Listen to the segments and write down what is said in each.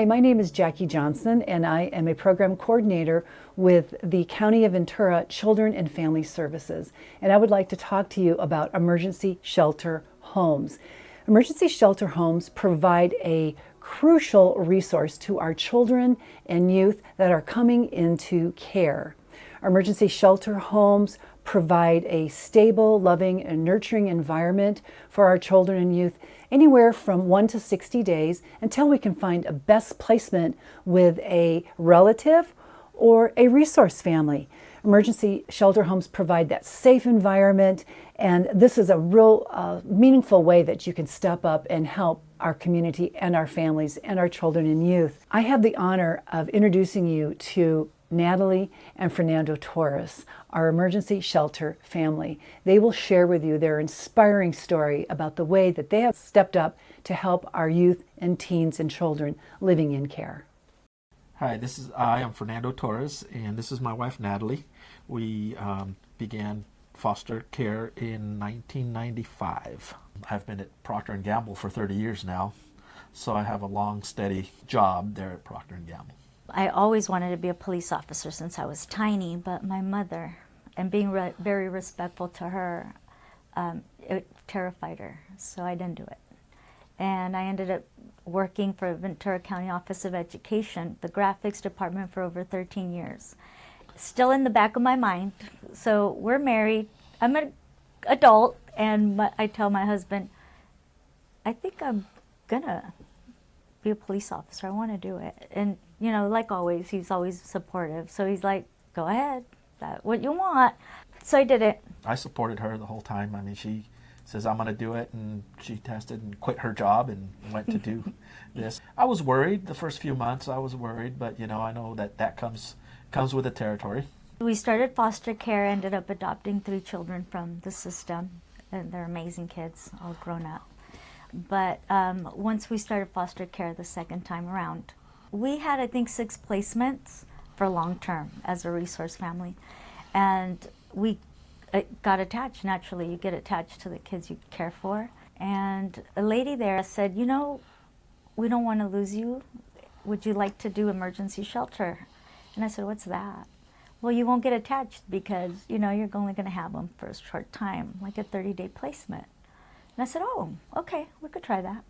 Hi, my name is Jackie Johnson, and I am a program coordinator with the County of Ventura Children and Family Services. And I would like to talk to you about emergency shelter homes. Emergency shelter homes provide a crucial resource to our children and youth that are coming into care. Emergency shelter homes provide a stable, loving, and nurturing environment for our children and youth anywhere from 1 to 60 days until we can find a best placement with a relative or a resource family. Emergency shelter homes provide that safe environment, and this is a real meaningful way that you can step up and help our community and our families and our children and youth. I have the honor of introducing you to Natalie and Fernando Torres, our emergency shelter family. They will share with you their inspiring story about the way that they have stepped up to help our youth and teens and children living in care. Hi, I am Fernando Torres, and this is my wife Natalie. We began foster care in 1995. I've been at Procter & Gamble for 30 years now, so I have a long, steady job there at Procter & Gamble. I always wanted to be a police officer since I was tiny, but my mother, and being very respectful to her, it terrified her, so I didn't do it. And I ended up working for Ventura County Office of Education, the graphics department, for over 13 years. Still in the back of my mind. So we're married, I'm an adult, and I tell my husband, I think I'm gonna be a police officer, I wanna do it. And you know, like always, he's always supportive. So he's like, go ahead, that's what you want. So I did it. I supported her the whole time. I mean, she says, I'm going to do it. And she tested and quit her job and went to do this. I was worried the first few months. I was worried, but you know, I know that comes with the territory. We started foster care, ended up adopting 3 children from the system. And they're amazing kids, all grown up. But once we started foster care the second time around, we had, I think, 6 placements for long-term as a resource family. And we got attached, naturally. You get attached to the kids you care for. And a lady there said, you know, we don't want to lose you. Would you like to do emergency shelter? And I said, what's that? Well, you won't get attached because, you know, you're only going to have them for a short time, like a 30-day placement. And I said, oh, okay, we could try that.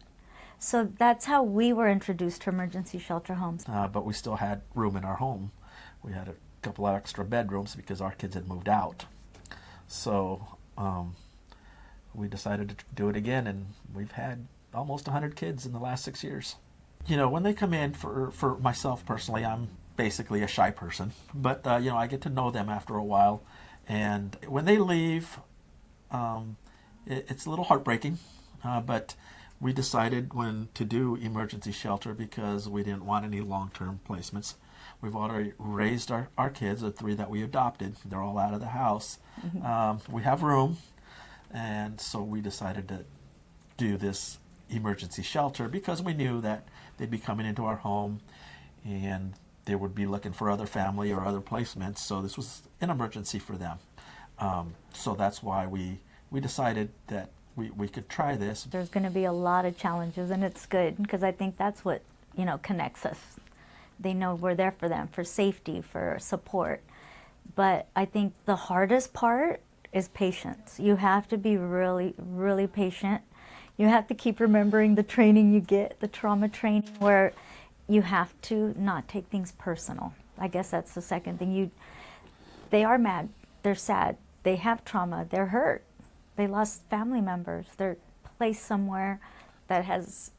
So that's how we were introduced to emergency shelter homes. But we still had room in our home. We had a couple of extra bedrooms because our kids had moved out. So we decided to do it again, and we've had almost 100 kids in the last 6 years. You know, when they come in, for myself personally, I'm basically a shy person. But, you know, I get to know them after a while. And when they leave, it's a little heartbreaking, but we decided when to do emergency shelter because we didn't want any long-term placements. We've already raised our kids, the 3 that we adopted. They're all out of the house. Mm-hmm. We have room, and so we decided to do this emergency shelter because we knew that they'd be coming into our home and they would be looking for other family or other placements, so this was an emergency for them. So that's why we decided that we could try this. There's going to be a lot of challenges, and it's good because I think that's what, you know, connects us. They know we're there for them, for safety, for support. But I think the hardest part is patience. You have to be really, really patient. You have to keep remembering the training you get, the trauma training, where you have to not take things personal. I guess that's the second thing. They are mad, they're sad, they have trauma, they're hurt. They lost family members. They're placed somewhere that has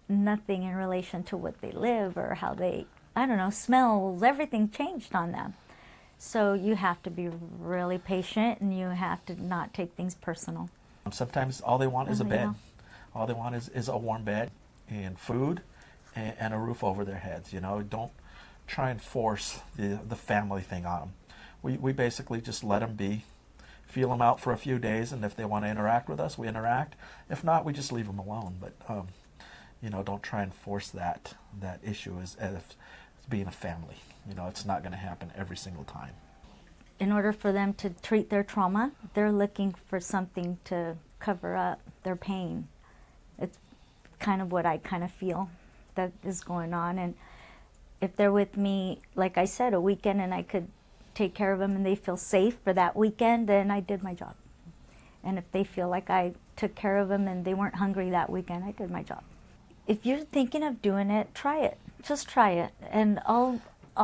nothing in relation to what they live or how they, I don't know, smells, everything changed on them. So you have to be really patient and you have to not take things personal. Sometimes all they want is a bed. Yeah. All they want is a warm bed and food and a roof over their heads. You know, don't try and force the family thing on them. We basically just let them be. Feel them out for a few days, and if they want to interact with us, we interact. If not, we just leave them alone. But you know, don't try and force that issue as being a family. You know, it's not going to happen every single time. In order for them to treat their trauma, they're looking for something to cover up their pain. It's kind of what I kind of feel. that is going on. And if they're with me, like I said, a weekend, and I could take care of them and they feel safe for that weekend, then I did my job. And if they feel like I took care of them and they weren't hungry that weekend, I did my job. If you're thinking of doing it, try it. Just try it. And all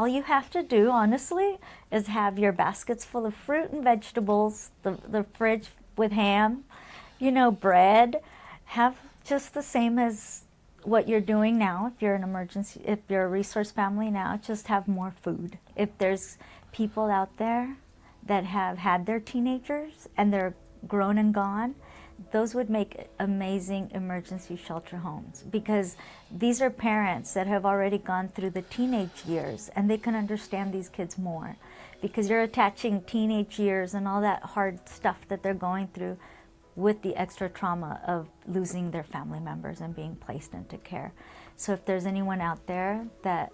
you have to do, honestly, is have your baskets full of fruit and vegetables, the fridge with ham, bread. Have just the same as what you're doing now. If you're if you're a resource family now, just have more food. If there's people out there that have had their teenagers and they're grown and gone, those would make amazing emergency shelter homes, because these are parents that have already gone through the teenage years and they can understand these kids more, because you're attaching teenage years and all that hard stuff that they're going through with the extra trauma of losing their family members and being placed into care. So if there's anyone out there that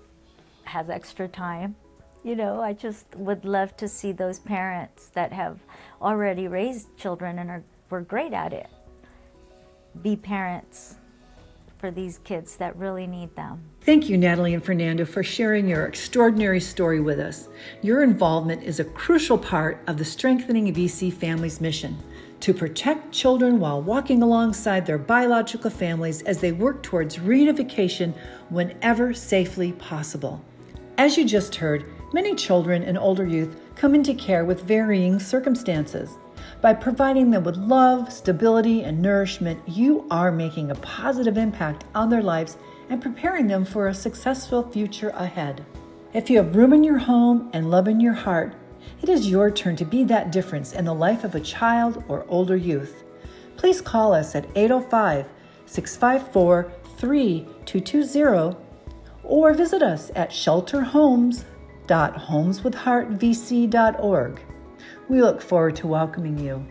has extra time, I just would love to see those parents that have already raised children and were great at it be parents for these kids that really need them. Thank you, Natalie and Fernando, for sharing your extraordinary story with us. Your involvement is a crucial part of the Strengthening VC Families mission to protect children while walking alongside their biological families as they work towards reunification whenever safely possible. As you just heard, many children and older youth come into care with varying circumstances. By providing them with love, stability, and nourishment, you are making a positive impact on their lives and preparing them for a successful future ahead. If you have room in your home and love in your heart, it is your turn to be that difference in the life of a child or older youth. Please call us at 805-654-3220 or visit us at shelterhomes.homeswithheartvc.org. We look forward to welcoming you.